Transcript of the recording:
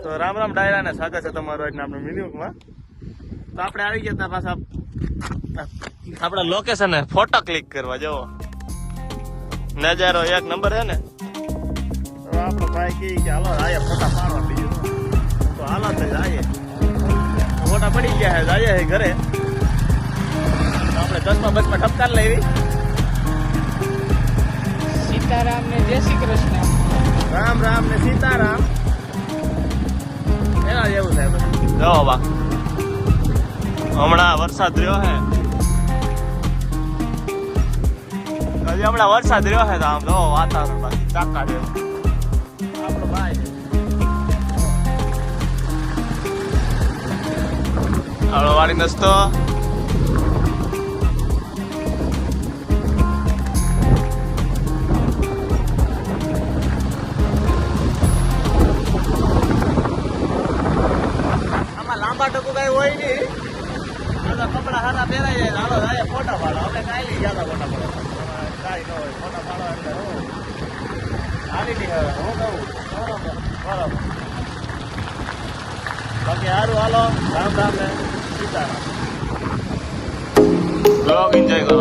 તો રામ રામ ડાયરા ને સ્વાગત છે તમારું આજના આપણે મિન્યુકમાં. તો આપણે આવી ગયા હતા પાછા આપણા લોકેશન ફોટો ક્લિક કરવા. જવો નજારો એક નંબર છે ને. તો આપણો ભાઈ કહે કે હાલો આયે ફોટા પાડવા. બીજું તો હાલો તો આયે ફોટા પડી ગયા છે, જઈએ ઘરે. આપણે 10માં ઠપકાર લેવી. સીતારામ ને જય શ્રી કૃષ્ણ. રામ રામ ને સીતારામ. એના જેવું છે બધું. જો બા હમણાં વરસાદ રહ્યો હે. હજી હમણાં વરસાદ રહ્યો હે તો આમ જો વાતાવરણ બાકી ચાકા જેવું. આપણો ભાઈ છે. હાલો વાળી દોસ્તો. લાંબા ટકુ કઈ હોય નહીં. કપડા હારા પહેરાઈ જાય. હાલો જાય ફોટા પાડો. આપણે કાંઈ નહીં ગયા ફોટા પાડો. કાંઈ ન હોય ફોટા પાડો એટલે હાલી નહીં હવે હું કહું બરોબર. બાકી સારું હાલો. રામ રામ ને સીતારામ. બ્લોગ એન્જોય કરો.